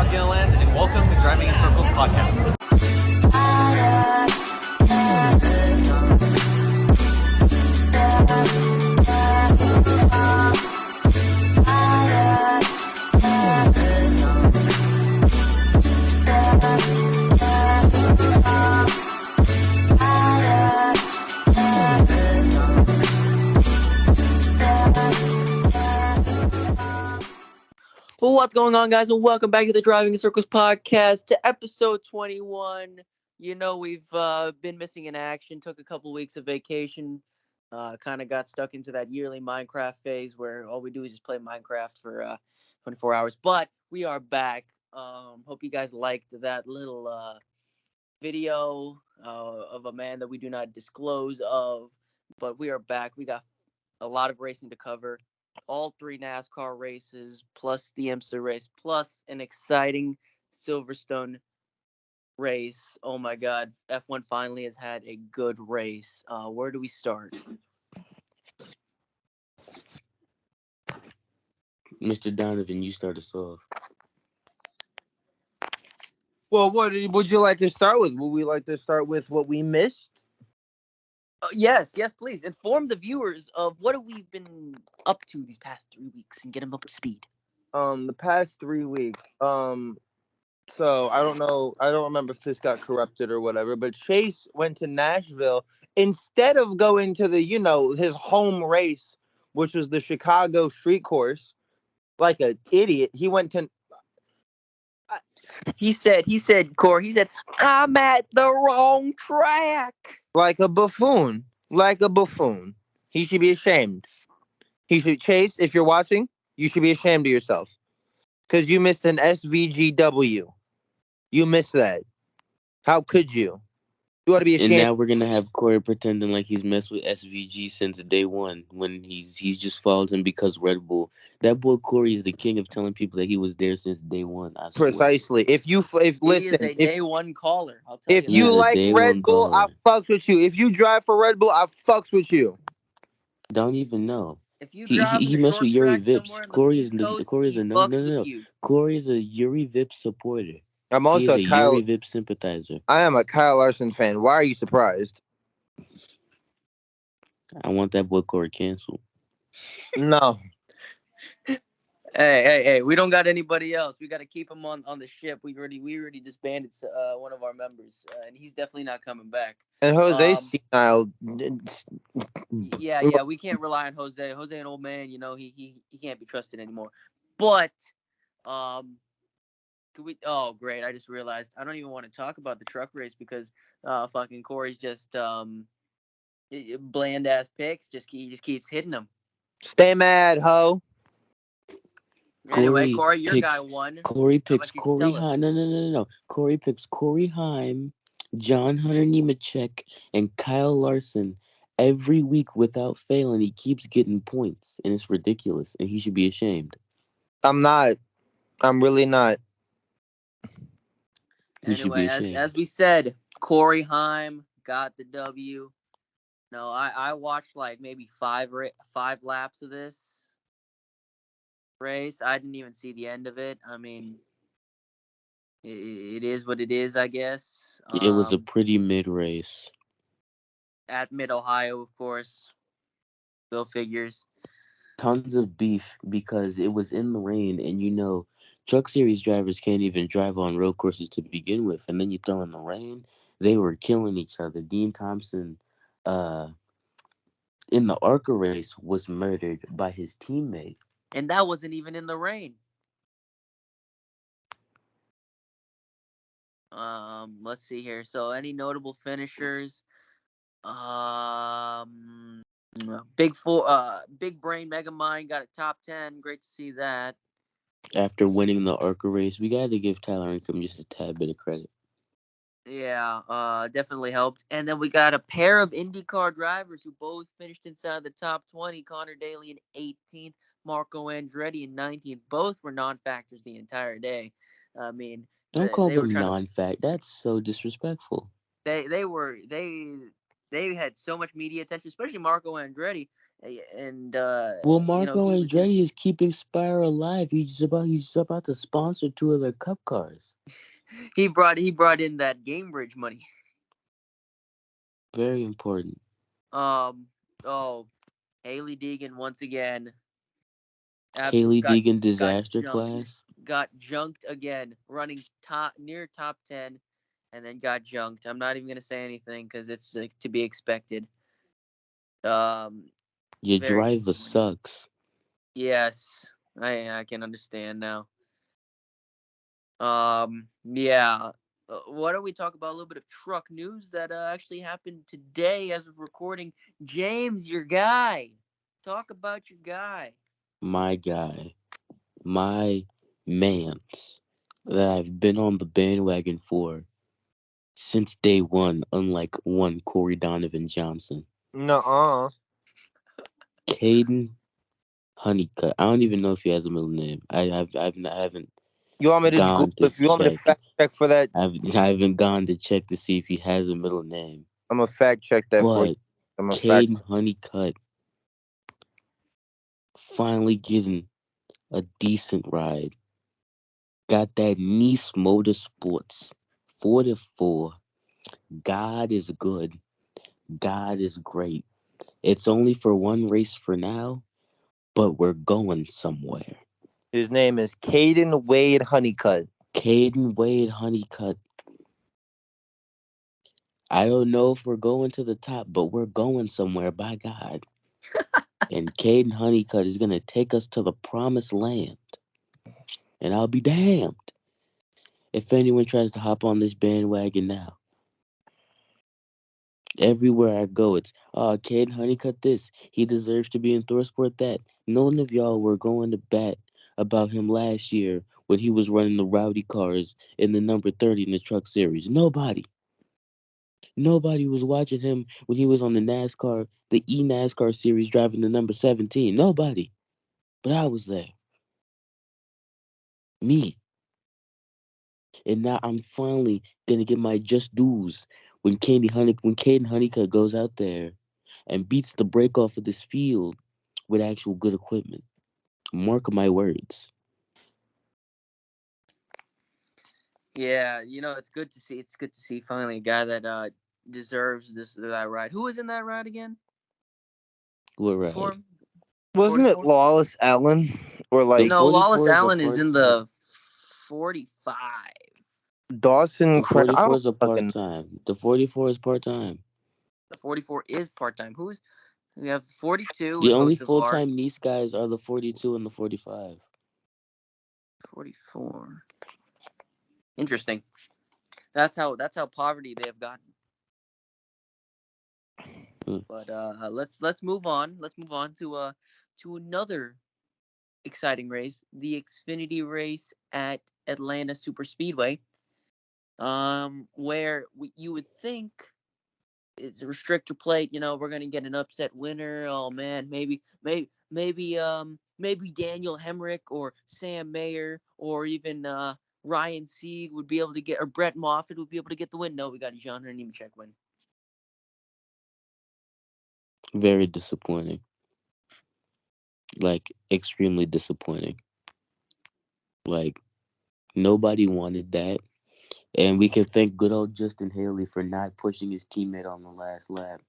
I'm Gilliland, and welcome to Driving in Circles podcast. What's going on, guys, and welcome back to the Driving in Circles podcast, to episode 21. You know, we've been missing in action, took a couple weeks of vacation, kind of got stuck into that yearly Minecraft phase where all we do is just play Minecraft for 24 hours. But we are back. Hope you guys liked that little video of a man that we do not disclose of. But we are back. We got a lot of racing to cover. All three NASCAR races, plus the IMSA race, plus an exciting Silverstone race. Oh my God, F1 finally has had a good race. Where do we start? Mr. Donovan, you start us off. Well, what would you like to start with? Would we like to start with what we missed? Yes, please. Inform the viewers of what have we been up to these past 3 weeks and get them up to speed. The past 3 weeks. So I don't know. I don't remember if this got corrupted or whatever. But Chase went to Nashville instead of going to his home race, which was the Chicago Street Course. Like an idiot, he went to. He said, Corey, I'm at the wrong track. Like a buffoon. He should be ashamed. Chase, if you're watching, you should be ashamed of yourself. Because you missed an SVGW. You missed that. How could you? You ought to be ashamed. And now we're gonna have Corey pretending like he's messed with SVG since day one, when he's just followed him because Red Bull. That boy Corey is the king of telling people that he was there since day one. I swear. Precisely. He is a day one caller. I'll tell if you like Red Bull, I fucks with you. If you drive for Red Bull, I fucks with you. Don't even know. If you he messed with Yuri Vips. Corey is no. Corey is a Yuri Vips supporter. I'm also a Yuri Vips sympathizer. I am a Kyle Larson fan. Why are you surprised? I want that boy Corey canceled. No. Hey, we don't got anybody else. We got to keep him on the ship. We already disbanded one of our members, and he's definitely not coming back. And Jose's senile. Yeah, we can't rely on Jose. Jose, an old man, he can't be trusted anymore. But, oh, great. I just realized I don't even want to talk about the truck race because fucking Corey's just bland ass picks. He just keeps hitting them. Stay mad, ho. Anyway, Corey, your guy won. Corey picks Corey Heim. No. Corey picks Corey Heim, John Hunter Nemechek, and Kyle Larson every week without fail, and he keeps getting points, and it's ridiculous, and he should be ashamed. I'm not. I'm really not. Anyway, as we said, Corey Heim got the W. No, I watched like maybe five laps of this race. I didn't even see the end of it. I mean, it is what it is, I guess. It was a pretty mid race. At Mid-Ohio, of course. Go figures. Tons of beef because it was in the rain, and Truck Series drivers can't even drive on road courses to begin with, and then you throw in the rain. They were killing each other. Dean Thompson, in the ARCA race, was murdered by his teammate. And that wasn't even in the rain. Let's see here. So, any notable finishers? Big Brain Megamind got a top 10. Great to see that. After winning the ARCA race, we got to give Tyler Income just a tad bit of credit. Yeah, definitely helped. And then we got a pair of IndyCar drivers who both finished inside the top 20. Connor Daly in 18th, Marco Andretti in 19th. Both were non-factors the entire day. I mean, don't call them non-fact. That's so disrespectful. They had so much media attention, especially Marco Andretti. And Well, you know, Marco he was in. Andretti is keeping Spire alive. He's about to sponsor 2 of their Cup cars. He brought in that Game Bridge money. Very important. Oh, Haley Deegan once again. Haley Got Deegan got disaster junked. class. Got junked again, running near top 10, and then got junked. I'm not even gonna say anything because it's like, to be expected. Your Very driver disappointing. sucks. Yes, I can understand now. Yeah. Why don't we talk about a little bit of truck news that actually happened today as of recording? James, your guy. Talk about your guy. My guy. My mans. That I've been on the bandwagon for since day one, unlike one Corey Donovan Johnson. Nuh-uh. Caden Honeycutt. I don't even know if he has a middle name. I haven't You want me to Google gone to if you want me to check. fact check for that? I haven't gone to check to see if he has a middle name. I'm gonna fact check that for you. But I'm a fact. Caden Honeycutt finally getting a decent ride. Got that Nice Motorsports 44. God is good. God is great. It's only for one race for now, but we're going somewhere. His name is Caden Wade Honeycutt. Caden Wade Honeycutt. I don't know if we're going to the top, but we're going somewhere, by God. And Caden Honeycutt is going to take us to the promised land. And I'll be damned if anyone tries to hop on this bandwagon now. Everywhere I go, it's, Caden Honeycutt this. He deserves to be in ThorSport that. None of y'all were going to bat about him last year when he was running the rowdy cars in the number 30 in the truck series. Nobody. Nobody was watching him when he was on the NASCAR series driving the number 17. Nobody. But I was there. Me. And now I'm finally gonna get my just dues when Caden Honeycutt goes out there and beats the brake off of this field with actual good equipment. Mark my words. Yeah, you know, it's good to see. It's good to see finally a guy that deserves that ride. Who was in that ride again? What Before ride? him? Wasn't it 44? Lawless Allen or The like No, Lawless 44 is a Allen is in part-time. the 45. Dawson? The 44 I is a don't fucking. part-time. The 44 is part-time. The 44 is part time. We have 42 The with only Hocevar. full-time Nice guys are the 42 and the 45. 44. Interesting. That's how poverty they have gotten. But let's move on. Let's move on to another exciting race, the Xfinity race at Atlanta Superspeedway. Where you would think it's a restrictor plate. You know, we're gonna get an upset winner. Oh man, maybe Daniel Hemrick or Sam Mayer or even Ryan Sieg would be able to get, or Brett Moffitt would be able to get the win. No, we got a John Hunter Nemechek win. Very disappointing. Like, extremely disappointing. Like, nobody wanted that. And we can thank good old Justin Haley for not pushing his teammate on the last lap.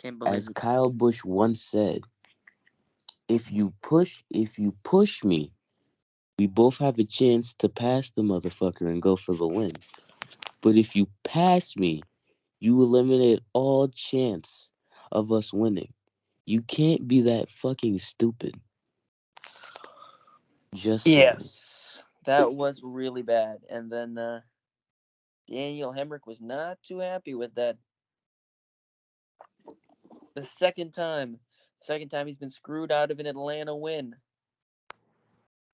Can't believe As it. Kyle Busch once said, if you push me, we both have a chance to pass the motherfucker and go for the win. But if you pass me, you eliminate all chance of us winning. You can't be that fucking stupid. Just saying. Yes, that was really bad. And then Daniel Hemrick was not too happy with that. The second time he's been screwed out of an Atlanta win.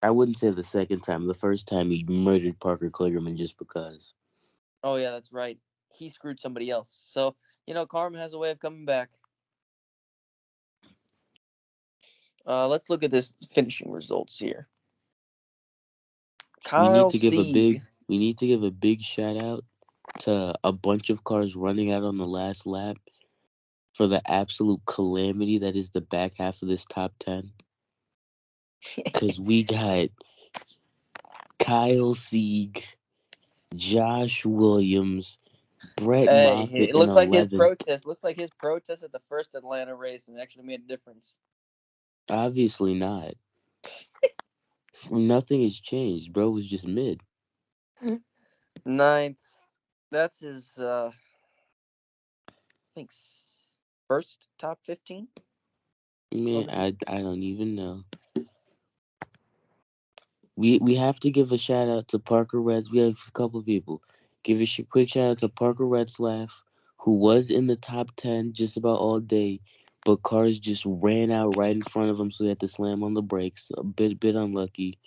I wouldn't say the second time. The first time he murdered Parker Kligerman just because. Oh yeah, that's right. He screwed somebody else. So, you know, karma has a way of coming back. Let's look at this finishing results here. Kyle Sieg. We need to give a big shout out to a bunch of cars running out on the last lap for the absolute calamity that is the back half of this top 10? Because we got Kyle Sieg, Josh Williams, Brett Hey, Moffitt it in looks like his 11. protest. Looks like his protest at the first Atlanta race and actually made a difference. Obviously not. Nothing has changed. Bro was just mid. 9th. That's his. I think first top 15. Man, I don't even know. We have to give a shout out to Parker Reds. We have a couple of people. Give a quick shout out to Parker Retzlaff, who was in the top 10 just about all day, but cars just ran out right in front of him, so he had to slam on the brakes. A bit unlucky.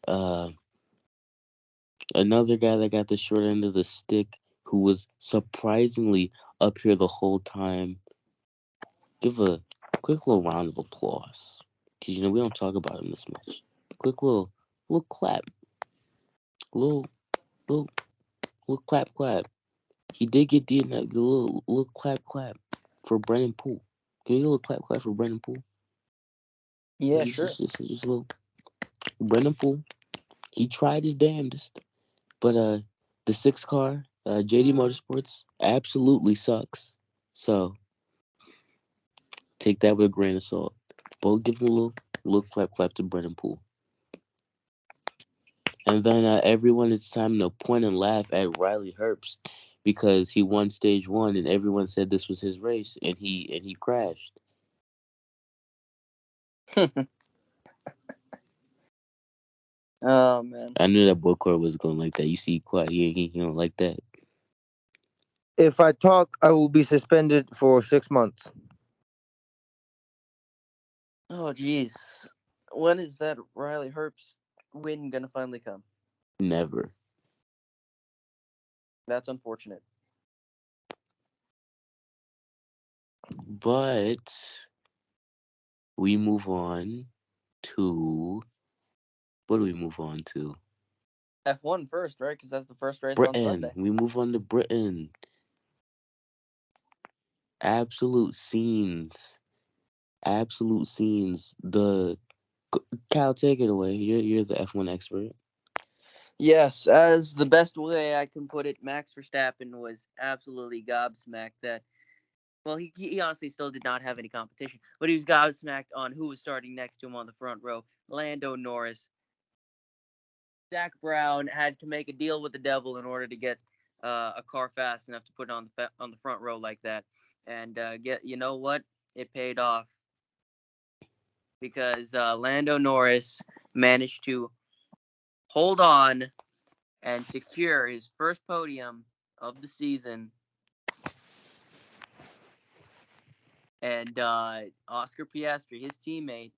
Another guy that got the short end of the stick, who was surprisingly up here the whole time. Give a quick little round of applause, because we don't talk about him this much. Quick little clap, little clap. He did get the little clap for Brennan Poole. Can you get a little clap for Brennan Poole? Yeah, sure. Just a little Brennan Poole. He tried his damnedest, but the 6 car JD Motorsports absolutely sucks. So take that with a grain of salt. But give him a little clap to Brennan Poole. And then everyone, it's time to point and laugh at Riley Herbst because he won stage 1 and everyone said this was his race and he crashed. Oh man. I knew that Bokor was going like that. You see, quiet. He don't like that. If I talk, I will be suspended for 6 months. Oh jeez. When is that Riley Herbst win gonna finally come? Never. That's unfortunate. But we move on to what do we move on to? F1 first, right? Because that's the first race Britain. on Sunday. We move on to Britain. Absolute scenes. The Kyle, take it away. You're the F1 expert. Yes, as the best way I can put it, Max Verstappen was absolutely gobsmacked that. Well, he honestly still did not have any competition, but he was gobsmacked on who was starting next to him on the front row. Lando Norris. Zach Brown had to make a deal with the devil in order to get a car fast enough to put it on the front row like that, and you know what? It paid off because Lando Norris managed to hold on and secure his first podium of the season. And Oscar Piastri, his teammate,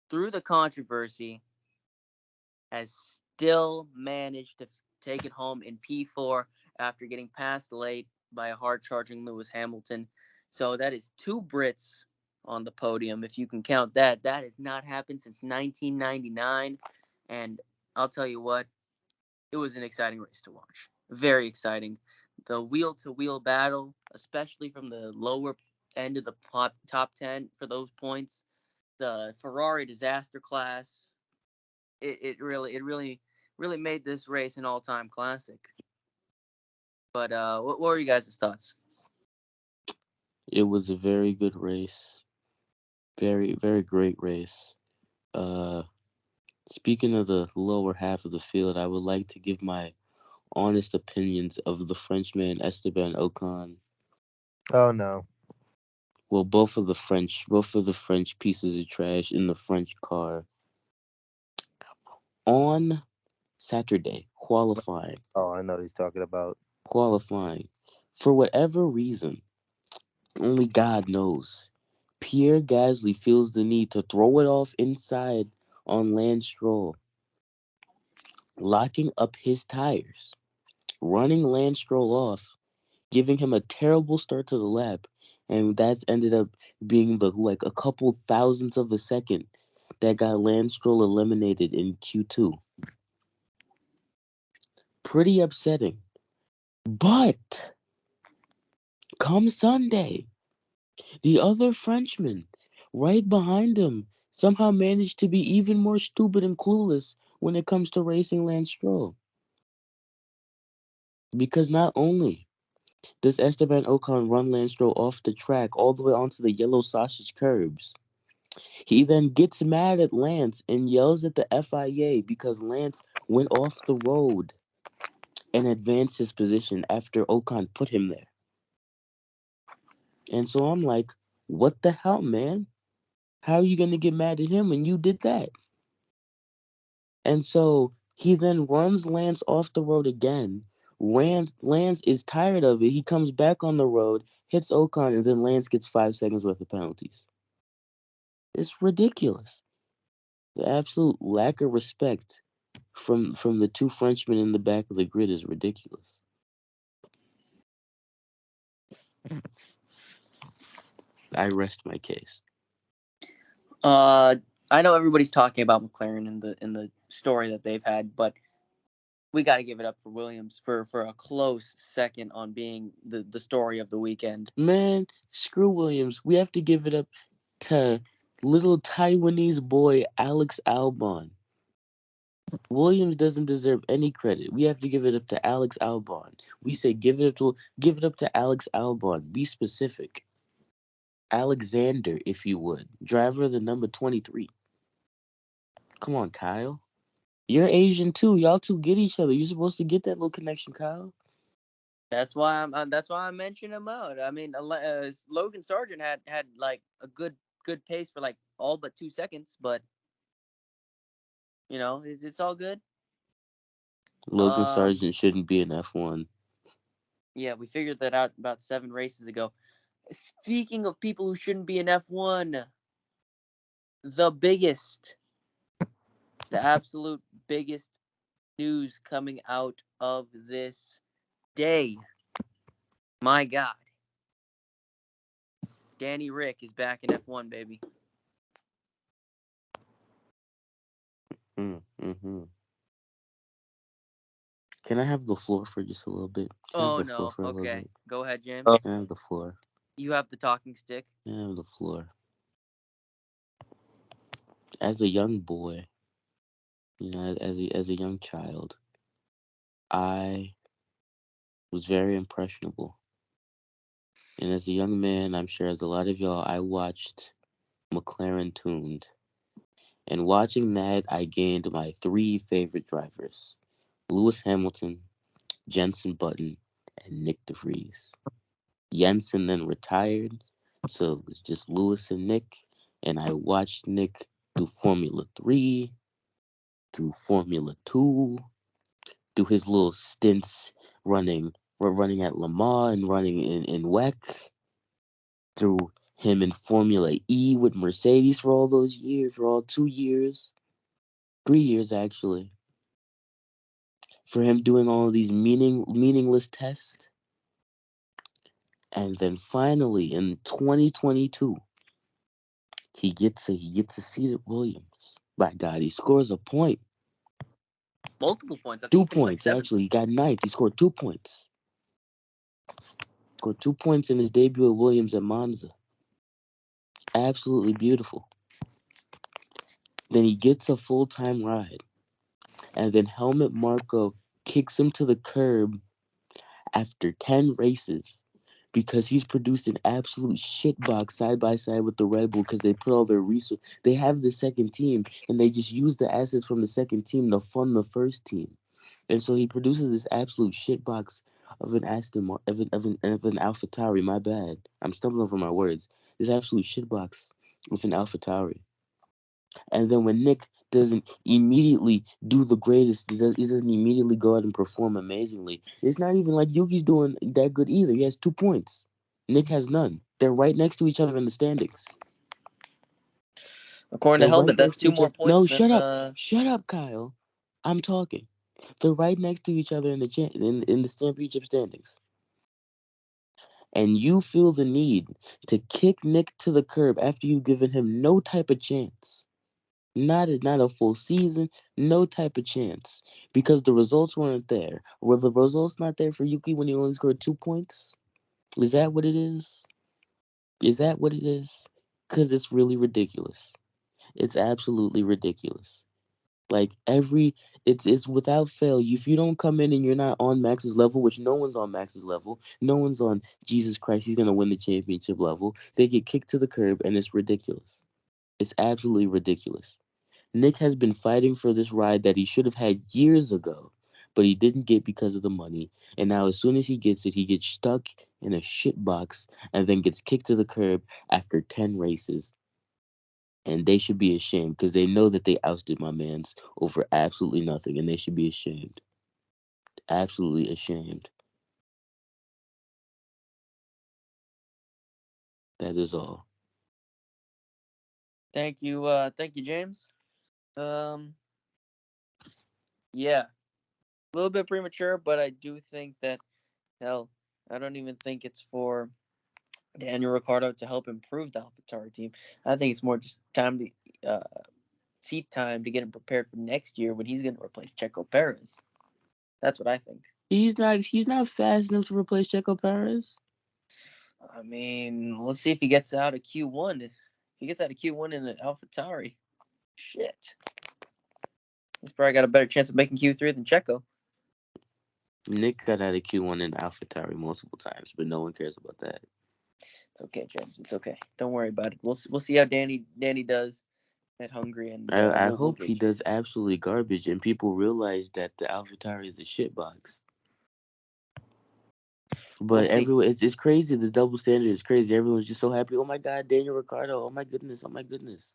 through the controversy, has still managed to take it home in P4 after getting passed late by a hard-charging Lewis Hamilton. So that is 2 Brits on the podium, if you can count that. That has not happened since 1999. And I'll tell you what, it was an exciting race to watch. Very exciting. The wheel-to-wheel battle, especially from the lower end of the top 10 for those points. The Ferrari disaster class. It really made this race an all-time classic. But what were you guys' thoughts? It was a very good race. Very, very great race. Speaking of the lower half of the field, I would like to give my honest opinions of the Frenchman Esteban Ocon. Oh no. Well, both of the French pieces of trash in the French car. On Saturday, qualifying. Oh, I know what he's talking about. Qualifying. For whatever reason, only God knows, Pierre Gasly feels the need to throw it off inside on Lance Stroll, locking up his tires, running Lance Stroll off, giving him a terrible start to the lap, and that's ended up being like a couple thousandths of a second that got Lance Stroll eliminated in Q2. Pretty upsetting. But come Sunday, The other Frenchman, right behind him, somehow managed to be even more stupid and clueless when it comes to racing Lance Stroll. Because not only does Esteban Ocon run Lance Stroll off the track all the way onto the yellow sausage curbs, he then gets mad at Lance and yells at the FIA because Lance went off the road and advanced his position after Ocon put him there. And so I'm like, what the hell, man? How are you going to get mad at him when you did that? And so he then runs Lance off the road again. Lance is tired of it. He comes back on the road, hits Ocon, and then Lance gets 5 seconds worth of penalties. It's ridiculous. The absolute lack of respect from the two Frenchmen in the back of the grid is ridiculous. I rest my case. I know everybody's talking about McLaren in the story that they've had, but we got to give it up for Williams for a close second on being the story of the weekend. Man, screw Williams. We have to give it up to little Taiwanese boy Alex Albon. Williams doesn't deserve any credit. We have to give it up to Alex Albon. We say give it up to Alex Albon. Be specific. Alexander, if you would. Driver of the number 23. Come on, Kyle. You're Asian too. Y'all two get each other. You're supposed to get that little connection, Kyle. That's why I mentioned him out. I mean, Logan Sargent had like a good pace for like all but 2 seconds, but you know, it's all good. Logan Sargent shouldn't be in F1. Yeah, we figured that out about 7 races ago. Speaking of people who shouldn't be in F1, the absolute biggest news coming out of this day. My God. Danny Rick is back in F1, baby. Mm-hmm. Can I have the floor for just a little bit? Oh, no. Okay. Go ahead, James. Can I have the floor? You have the talking stick. Can I have the floor? As a young boy, you know, as a young child, I was very impressionable. And as a young man, I'm sure as a lot of y'all, I watched McLaren Tuned. And watching that, I gained my 3 favorite drivers: Lewis Hamilton, Jenson Button, and Nick DeVries. Jenson then retired, so it was just Lewis and Nick. And I watched Nick through Formula 3, through Formula 2, through his little stints running at Le Mans and running in WEC, through him in Formula E with Mercedes for all those years, for all 2 years, 3 years actually. For him doing all of these meaningless tests. And then finally in 2022, he gets a seat at Williams. By God, he scores a point. Multiple points. 2 points, like actually. He got 9th. He scored 2 points. Scored 2 points in his debut at Williams at Monza. Absolutely beautiful. Then he gets a full-time ride. And then Helmut Marko kicks him to the curb after 10 races because he's produced an absolute shitbox side by side with the Red Bull because they put all their resources. They have the second team, and they just use the assets from the second team to fund the first team. And so he produces this absolute shitbox of an of an AlphaTauri. My bad. I'm stumbling over my words. This absolute shitbox of an AlphaTauri. And then when Nick doesn't immediately do the greatest, he doesn't immediately go out and perform amazingly. It's not even like Yuki's doing that good either. He has 2 points. Nick has none. They're right next to each other in the standings. According to Helmut, that's 2 more points. No, shut up. Shut up, Kyle. I'm talking. They're right next to each other in the championship standings. And you feel the need to kick Nick to the curb after you've given him no type of chance. Not a full season, no type of chance. Because the results weren't there. Were the results not there for Yuki when he only scored 2 points? Is that what it is? Is that what it is? Because it's really ridiculous. It's absolutely ridiculous. Like it's without fail. If you don't come in and you're not on Max's level, which no one's on Max's level, no one's on Jesus Christ, he's gonna win the championship level. They get kicked to the curb, and it's ridiculous. It's absolutely ridiculous. Nick has been fighting for this ride that he should have had years ago, but he didn't get because of the money. And now, as soon as he gets it, he gets stuck in a shit box and then gets kicked to the curb after 10 races. And they should be ashamed because they know that they ousted my mans over absolutely nothing, and they should be ashamed. Absolutely ashamed. That is all. Thank you, James. Yeah, a little bit premature, but I do think that hell, I don't even think it's for Daniel Ricciardo to help improve the AlphaTauri team. I think it's more just time to seat time to get him prepared for next year when he's going to replace Checo Perez. That's what I think. He's not fast enough to replace Checo Perez. I mean, let's see if he gets out of Q1. If he gets out of Q1 in the AlphaTauri, shit, he's probably got a better chance of making Q3 than Checo. Nick got out of Q1 in AlphaTauri multiple times, but no one cares about that. It's okay, James. It's okay. Don't worry about it. We'll see how Danny does at Hungary, and I we'll hope he gauge. does absolutely garbage, and people realize that the AlphaTauri is a shitbox. But We'll it's crazy. The double standard is crazy. Everyone's just so happy. Oh my God, Daniel Ricciardo. Oh my goodness. Oh my goodness.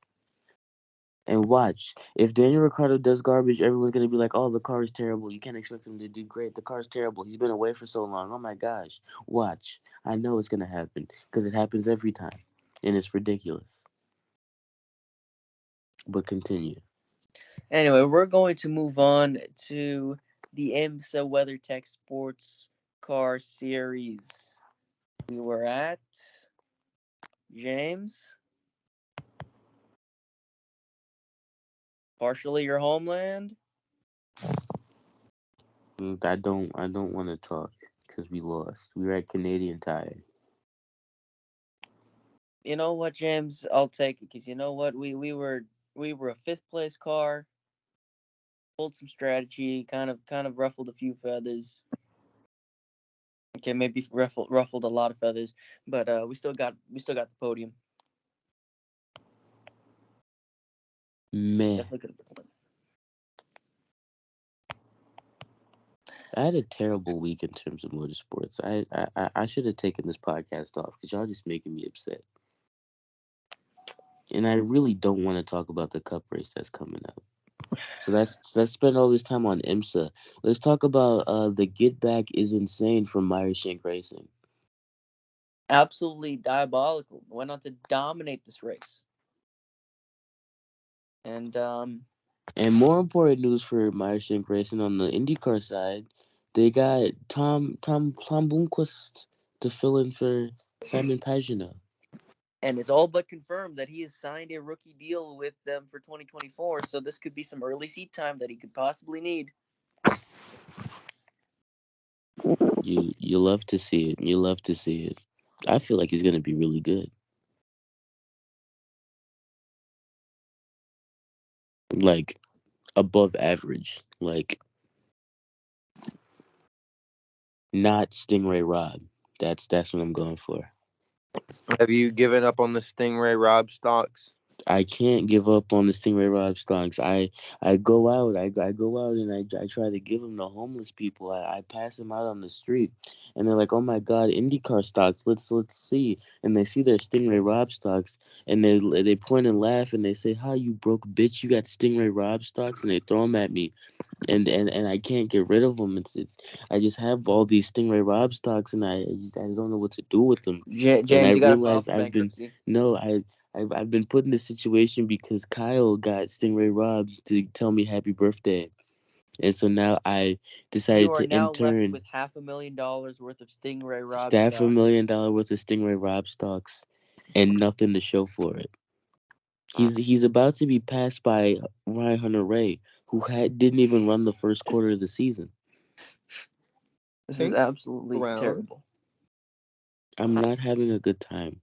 And watch, if Daniel Ricciardo does garbage, everyone's gonna be like, "Oh, the car is terrible. You can't expect him to do great. The car's terrible. He's been away for so long. Oh my gosh." Watch, I know it's gonna happen because it happens every time, and it's ridiculous. But continue. Anyway, we're going to move on to the IMSA WeatherTech Sports Car Series. We were at James, partially your homeland. I don't want to talk because we lost. We were at Canadian Tire. You know what, James? I'll take it because you know what, we were a fifth place car. Pulled some strategy, kind of ruffled a few feathers. Okay, maybe ruffled a lot of feathers, but we still got the podium. Man, Definitely could have been. I had a terrible week in terms of motorsports. I should have taken this podcast off because y'all just making me upset. And I really don't want to talk about the cup race that's coming up. So let's spend all this time on IMSA. Let's talk about the Get Back is Insane from Meyer Shank Racing. Absolutely diabolical. Went on to dominate this race. And more important news for Meyer Shank Racing on the IndyCar side, they got Tom Blomqvist to fill in for Simon Pagenaud. And it's all but confirmed that he has signed a rookie deal with them for 2024. So this could be some early seat time that he could possibly need. You love to see it. You love to see it. I feel like he's gonna be really good. Like above average. Like not Stingray Rob. That's what I'm going for. Have you given up on the Stingray Rob stocks? I can't give up on the Stingray Rob stocks. I go out. I go out and I try to give them to homeless people. I pass them out on the street, and they're like, "Oh my God, IndyCar stocks. Let's see." And they see their Stingray Rob stocks, and they point and laugh, and they say, "How you broke bitch? You got Stingray Rob stocks?" And they throw them at me. And I can't get rid of them. It's I just have all these Stingray Rob stocks, and I don't know what to do with them. James, And I you got to file realize for I've been bankruptcy. no I've been put in this situation because Kyle got Stingray Rob to tell me happy birthday, and so now I decided You are to now left intern with $500,000 worth of Stingray Rob staff stocks. $1,000,000 worth of Stingray Rob stocks, and nothing to show for it. He's about to be passed by Ryan Hunter-Reay, who didn't even run the first quarter of the season. This is absolutely terrible. I'm not having a good time.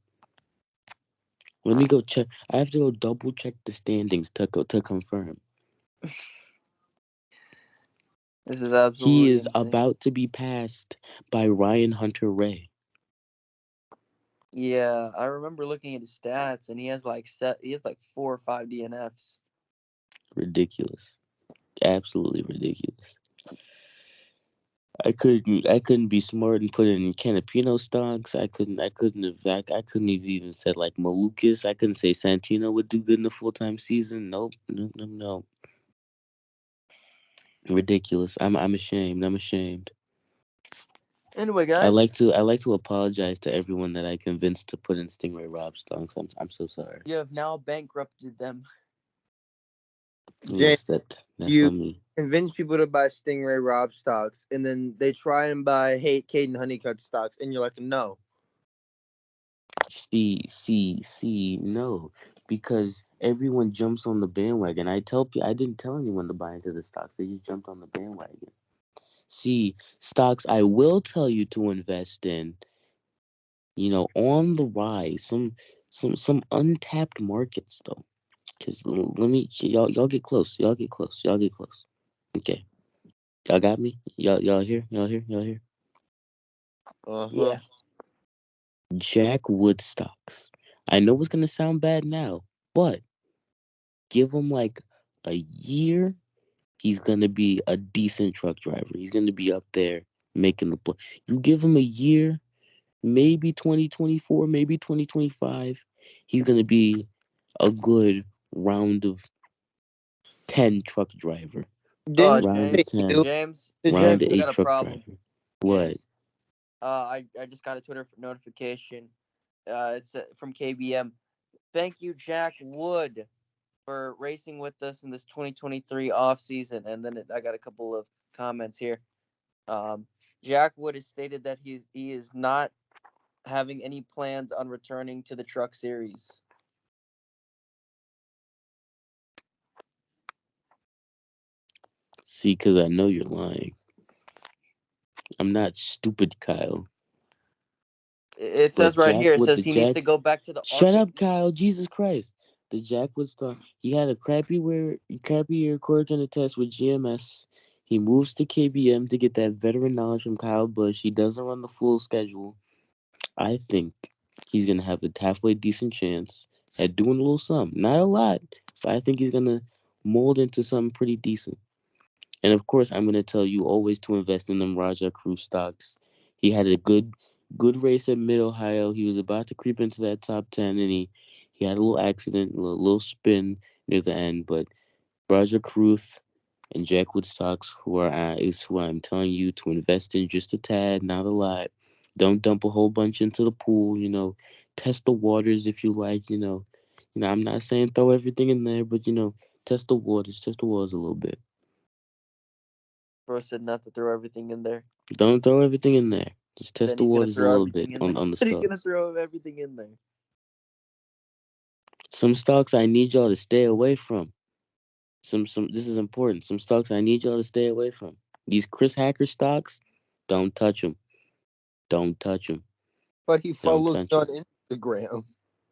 Let me go check. I have to go double check the standings to confirm. This is He absolutely is insane. about to be passed by Ryan Hunter-Reay. Yeah, I remember looking at his stats, and he has like 4 or 5 DNFs. Ridiculous. Absolutely ridiculous. I couldn't be smart and put in Canapino stocks. I couldn't have even said like Malukas. I couldn't say Santino would do good in the full-time season. Nope. No. Ridiculous. I'm ashamed. I'm ashamed. Anyway, I guys. like to apologize to everyone that I convinced to put in Stingray Rob stocks. I'm so sorry. You have now bankrupted them. Yes, that's you on me. convince people to buy Stingray Rob stocks, and then they try and buy Caden Honeycutt stocks, and you're like, no. See, no, because everyone jumps on the bandwagon. I didn't tell anyone to buy into the stocks. They just jumped on the bandwagon. See, stocks I will tell you to invest in, on the rise. Some untapped markets though. Cause let me y'all get close. Y'all get close. Okay, y'all got me. Y'all here. Yeah. Jack Wood stocks. I know it's gonna sound bad now, but give him like a year, he's gonna be a decent truck driver. He's gonna be up there making the play. You give him a year, maybe 2024, maybe 2025, he's gonna be a good round of 10 truck driver. Didn't Round of James, 10, James, round of I 8 got a truck problem. driver. What? James, I just got a Twitter notification. It's from KBM. Thank you, Jack Wood, for racing with us in this 2023 off season. And then I got a couple of comments here. Jack Wood has stated that he is not having any plans on returning to the Truck Series. See, because I know you're lying. I'm not stupid, Kyle. It says right here, it says he needs to go back to the Shut Arctic up, Kyle. East. Jesus Christ. The Jack Wood star. He had a crappy year according to the test with GMS. He moves to KBM to get that veteran knowledge from Kyle Busch. He doesn't run the full schedule. I think he's gonna have a halfway decent chance at doing a little something. Not a lot, but I think he's gonna mold into something pretty decent. And of course, I'm gonna tell you always to invest in them Raja Cruz stocks. He had a good race at Mid Ohio. He was about to creep into that top 10, and he had a little accident, a little spin near the end. But Raja Cruz and Jack Wood stocks, is who I'm telling you to invest in just a tad, not a lot. Don't dump a whole bunch into the pool. Test the waters if you like. I'm not saying throw everything in there, but test the waters a little bit. Bro said not to throw everything in there. Don't throw everything in there. Just test the waters a little bit on the stocks. He's gonna throw everything in there. Some stocks I need y'all to stay away from. Some this is important. Some stocks I need y'all to stay away from. These Chris Hacker stocks, don't touch them. Don't touch them. But he follows me on Instagram.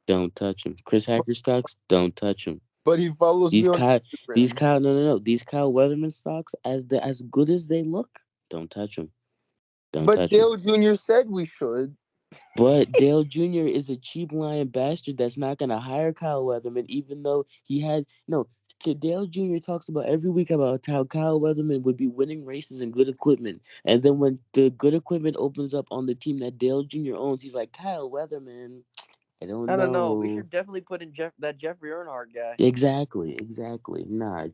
Don't touch them. Chris Hacker stocks, don't touch them. But he follows me on Instagram. These Kyle Weatherman stocks, as good as they look, don't touch them. But Dale Jr. said we should. But Dale Jr. is a cheap lying bastard that's not gonna hire Kyle Weatherman, even though he had Dale Jr. talks about every week about how Kyle Weatherman would be winning races and good equipment, and then when the good equipment opens up on the team that Dale Jr. owns, he's like, Kyle Weatherman, I don't know. We should definitely put in Jeffrey Earnhardt guy. Exactly. Nah,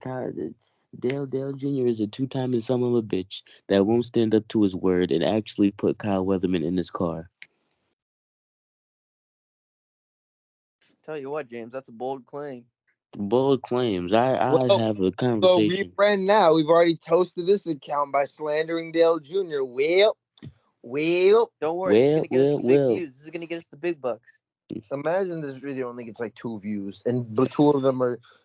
Dale Jr. is a two-time son of a bitch that won't stand up to his word and actually put Kyle Weatherman in his car. Tell you what, James, that's a bold claim. Bold claims. I have a conversation. So friend now. We've already toasted this account by slandering Dale Jr. Well. Don't worry, this is gonna get us the big views. This is gonna get us the big bucks. Imagine this video only gets like 2 views, and the 2 of them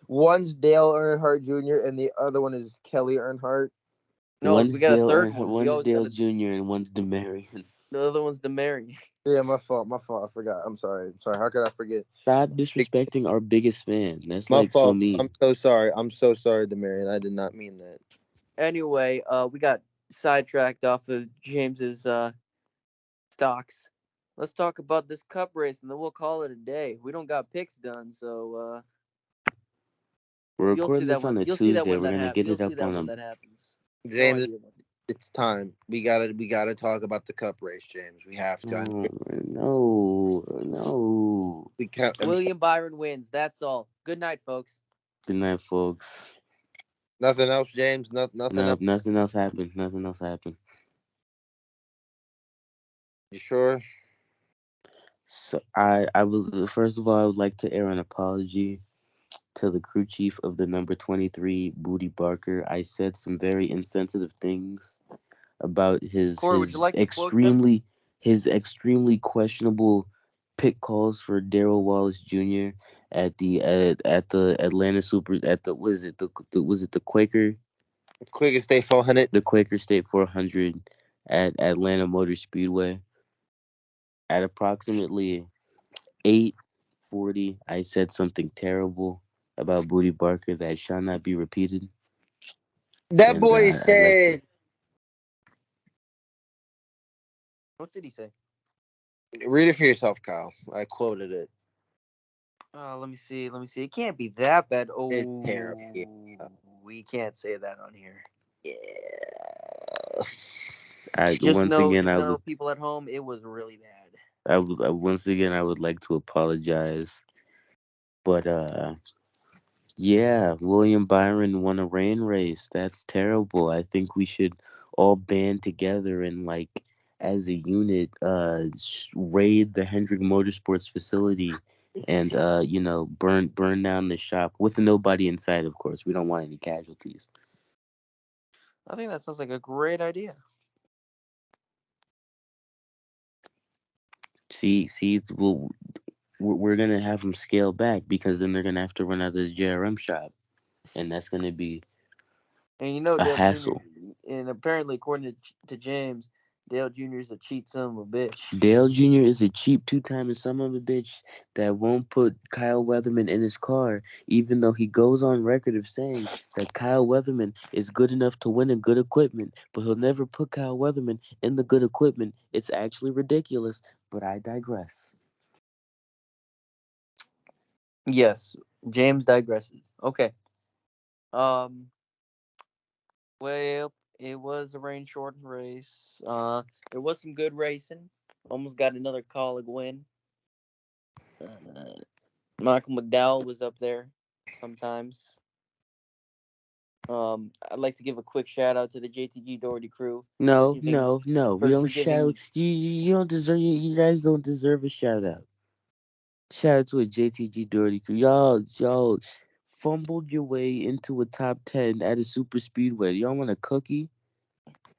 one's Dale Earnhardt Jr. and the other one is Kelly Earnhardt. No, we got a third one. One's Dale Jr. and one's DeMarion. The other one's DeMary. Yeah, my fault. I forgot. I'm sorry. How could I forget? Stop disrespecting our biggest fan. That's My like so fault. mean. I'm so sorry. I'm so sorry, Demarion. I did not mean that. Anyway, we got sidetracked off of James's stocks. Let's talk about this cup race, and then we'll call it a day. We don't got picks done, so We're you'll see recording that this when on a Tuesday. We're that gonna happens. get You'll it see up that on when a. that happens. No James, idea. it's time. We gotta talk about the cup race, James. We have to. No. We can't. William Byron wins. That's all. Good night, folks. Good night, folks. Nothing else, James. Nothing No, else. nothing else happened. Nothing else happened. You sure? So I was first of all, I would like to air an apology to the crew chief of the number 23, Booty Barker. I said some very insensitive things about Corey, would you like to quote them? his extremely questionable pick calls for Daryl Wallace Jr. at the Atlanta Super at the was it the was it the Quickest day 400. Quaker State 400 at Atlanta Motor Speedway at approximately 8:40. I said something terrible about Booty Barker that shall not be repeated. That And boy I'd like to. said, What did he say? read it for yourself, Kyle. I quoted it. Let me see. It can't be that bad. It's Oh, terrible. Yeah. we can't say that on here. Yeah. Just Once know, again, people at home, it was really bad. once again, I would like to apologize. But yeah, William Byron won a rain race. That's terrible. I think we should all band together and like as a unit raid the Hendrick Motorsports facility and burn down the shop with nobody inside, of course. We don't want any casualties. I think that sounds like a great idea. See, we're gonna have them scale back because then they're gonna have to run out of the JRM shop, and that's gonna be And you know, a Dale Jr. hassle. And apparently, according to James, Dale Jr. is a cheat son of a bitch. Dale Jr. is a cheap two-timing son of a bitch that won't put Kyle Weatherman in his car, even though he goes on record of saying that Kyle Weatherman is good enough to win in good equipment, but he'll never put Kyle Weatherman in the good equipment. It's actually ridiculous, but I digress. Yes, James digresses. Okay. Well, it was a rain shortened race. There was some good racing. Almost got another colleague win. Michael McDowell was up there sometimes. I'd like to give a quick shout out to the JTG Doherty crew. No. For We don't shout. giving You don't deserve. You guys don't deserve a shout out. Shout out to a JTG Doherty crew. Y'all fumbled your way into a top 10 at a super speedway. Y'all want a cookie?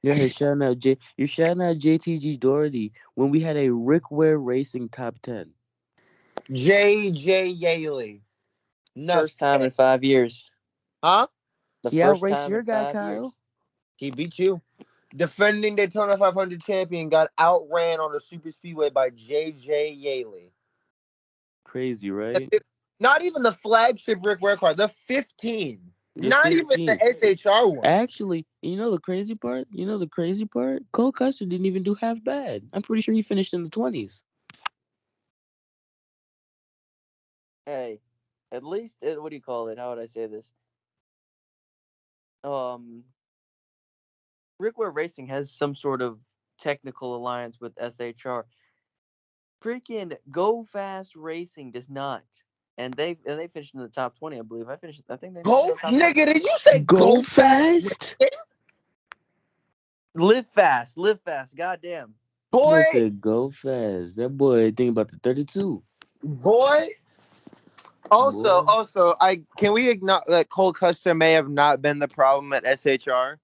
You're here shouting out You're shouting out JTG Doherty when we had a Rick Ware Racing top 10. J.J. Yaley. first time in 5 years. Huh? The He first outraced time your in guy, 5 Kyle. years. He beat you. Defending Daytona 500 champion got outran on the super speedway by J.J. Yaley. Crazy, right? Not even the flagship Rick Ware car, the 15. Not 15. even the SHR one. Actually, you know the crazy part? Cole Custer didn't even do half bad. I'm pretty sure he finished in the 20s. Hey, at least what do you call it? How would I say this? Rick Ware Racing has some sort of technical alliance with SHR. Freaking Go Fast Racing does not. And they finished in the top 20, I believe. I think they finished in the top 20. Nigga, did you say Go fast? Live fast, goddamn. Boy, I said go fast. That boy think about the 32. boy. Also, Boy. can we acknowledge that Cole Custer may have not been the problem at SHR?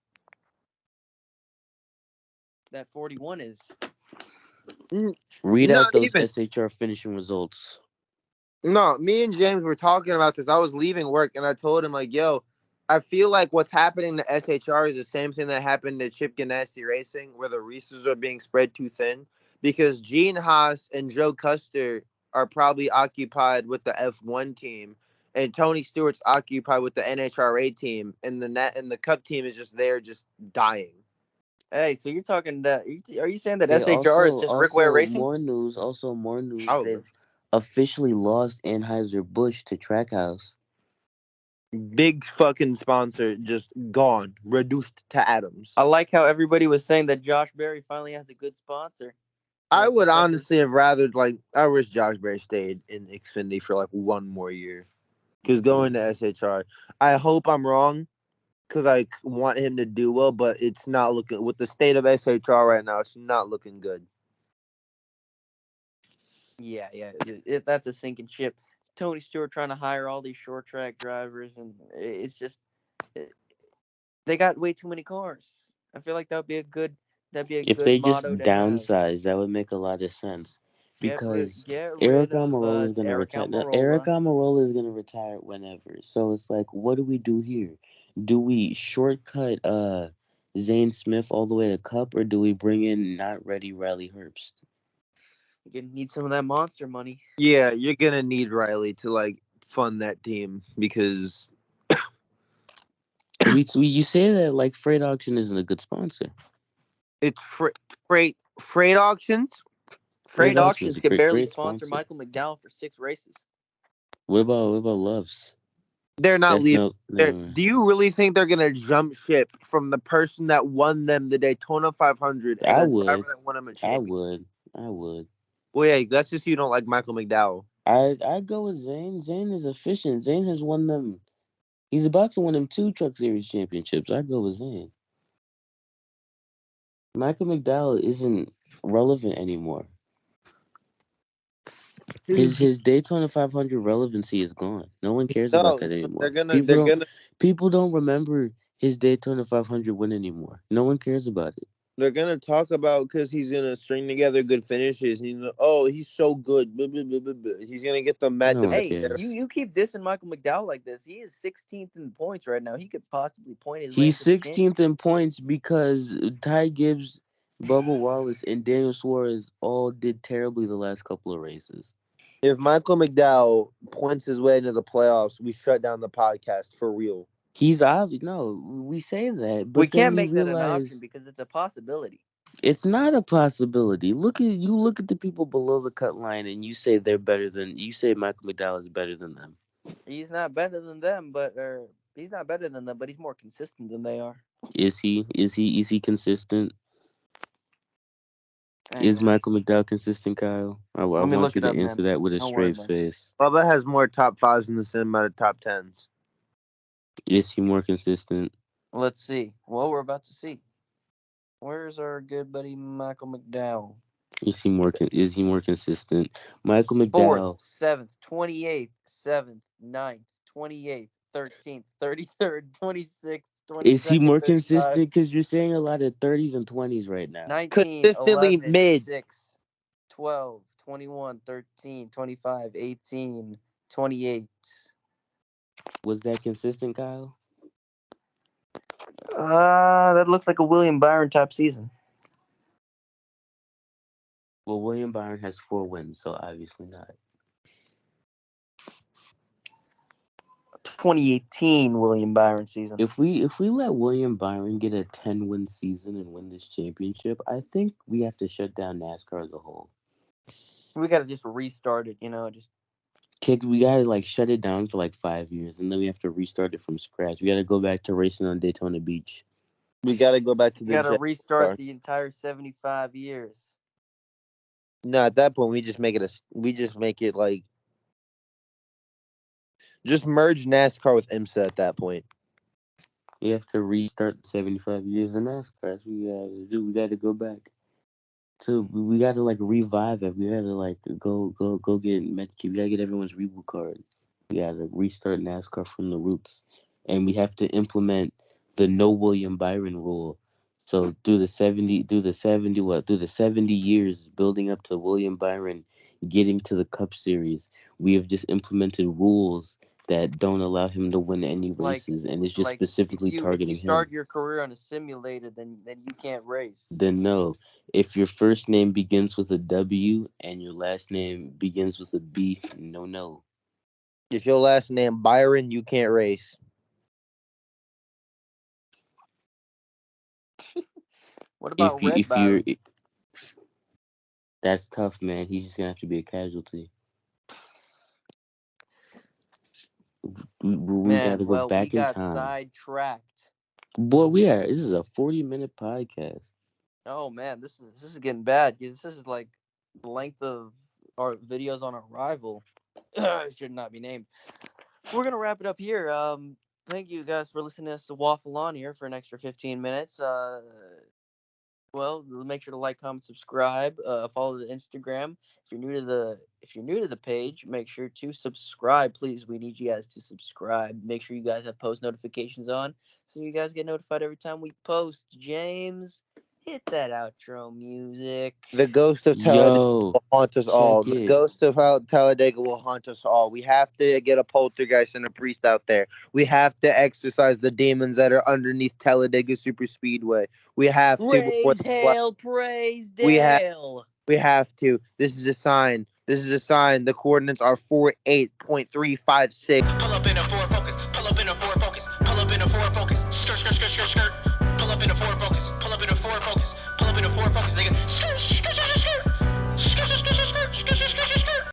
That 41 is. Read Not out those even. SHR finishing results. No, me and James were talking about this. I was leaving work and I told him, like, yo, I feel like what's happening to SHR is the same thing that happened to Chip Ganassi Racing, where the resources are being spread too thin. because Gene Haas and Joe Custer are probably occupied with the F1 team, and Tony Stewart's occupied with the NHRA team, and the Cup team is just there, just dying. Hey, so you're talking that? Are you saying that They SHR is just Rick Ware Racing? more news. Also more news. Oh. They've officially lost Anheuser-Busch to Trackhouse. Big fucking sponsor just gone, reduced to atoms. I like how everybody was saying that Josh Berry finally has a good sponsor. I would honestly have rather I wish Josh Berry stayed in Xfinity for like one more year, because going to SHR, I hope I'm wrong, because I want him to do well, but it's not looking with the state of SHR right now. It's not looking good. Yeah, that's a sinking ship. Tony Stewart trying to hire all these short track drivers, and it's just they got way too many cars. I feel like that'd be a good If good they just motto to downsize, that would make a lot of sense. Get rid Eric of Almirola is going to Eric retire. Almirola. Eric Almirola is going to retire whenever. So it's like, what do we do here? Do we shortcut Zane Smith all the way to Cup, or do we bring in not ready Riley Herbst? You're gonna need some of that monster money. Yeah, you're gonna need Riley to fund that team, because you say that like Freight Auction isn't a good sponsor. It's freight auctions. Freight auctions can barely sponsor Michael McDowell for 6 races. What about Loves? They're not leaving. Do you really think they're gonna jump ship from the person that won them the Daytona 500 and the driver that won them a championship? I would. Well, yeah, that's just you don't like Michael McDowell. I'd go with Zane. Zane is efficient. Zane has won them. He's about to win them 2 Truck Series championships. I'd go with Zane. Michael McDowell isn't relevant anymore. His Daytona 500 relevancy is gone. No one cares about that anymore. People don't remember his Daytona 500 win anymore. No one cares about it. They're gonna talk about because he's gonna string together good finishes. He's so good. Blah, blah, blah, blah, blah. He's gonna get the Matt. Hey, you keep dissing Michael McDowell like this. He is 16th in points right now. He could possibly point his way. He's 16th in points because Ty Gibbs, Bubba Wallace, and Daniel Suarez all did terribly the last couple of races. If Michael McDowell points his way into the playoffs, we shut down the podcast for real. He's obvious. No, we say that, but we can't make that an option because it's a possibility. It's not a possibility. Look at the people below the cut line, and you say they're better than. You say Michael McDowell is better than them. He's not better than them, but he's not better than them, but he's more consistent than they are. Is he? Is he consistent? Is Michael McDowell consistent, Kyle? I want you to answer that with a straight face. Bubba has more top 5s in the same amount of top 10s. Is he more consistent? Let's see. Well, we're about to see. Where's our good buddy Michael McDowell? Is he more consistent? Michael McDowell. 4th, 7th, 28th, 7th, 9th, 28th, 13th, 33rd, 26th, 27th. Is he more consistent? Because you're saying a lot of 30s and 20s right now. 19, consistently 11, mid. 6, 12, 21, 13, 25, 18, 28. Was that consistent, Kyle? That looks like a William Byron type season. Well, William Byron has 4 wins, so obviously not. 2018 William Byron season. If we let William Byron get a 10-win season and win this championship, I think we have to shut down NASCAR as a whole. We got to just restart it, We gotta shut it down for 5 years, and then we have to restart it from scratch. We gotta go back to racing on Daytona Beach. We gotta go back to the. We gotta restart the entire 75 years. No, at that point we just make it just merge NASCAR with IMSA at that point. We have to restart 75 years of NASCAR. That's what we gotta do. We gotta go back. So we gotta revive it. We gotta go get Medkit. We gotta get everyone's reboot card. We gotta restart NASCAR from the roots, and we have to implement the no William Byron rule. So through the 70 years building up to William Byron getting to the Cup Series, we have just implemented rules that don't allow him to win any Like- races, and it's just like, specifically if you targeting start him. your career on a simulator, then you can't race. Then no. If your first name begins with a W and your last name begins with a B, no. If your last name Byron, you can't race. What about If you Red if you're Byron? that's tough, man. He's just gonna have to be a casualty. We gotta go back we in got time. sidetracked. Boy, this is a 40-minute podcast. Oh man, this is getting bad because this is like the length of our videos on Arrival. It should not be named. We're gonna wrap it up here. Thank you guys for listening to us to waffle on here for an extra 15 minutes. Well, make sure to like, comment, subscribe. Follow the Instagram. If you're new to the page, make sure to subscribe, please. We need you guys to subscribe. Make sure you guys have post notifications on, so you guys get notified every time we post. James, hit that outro music. The ghost of Talladega Yo, will haunt us all. check The it. ghost of Talladega will haunt us all. We have to get a poltergeist and a priest out there. We have to exorcise the demons that are underneath Talladega Super Speedway. We have to. Praise hail, praise We have- Dale. We have to. This is a sign. The coordinates are 48.356. Pull up in a Ford Focus. Pull up in a Ford Focus. Pull up in a Ford Focus. Skirt, skirt, skirt, skirt, skirt. Pull up in a Ford Focus. Pull up in a Ford Focus. Pull up in a Ford Focus. Nigga. Skirt, skirt, skirt, skirt, skirt. Skirt, skirt, skirt, skirt, skirt, skirt, skirt, skirt.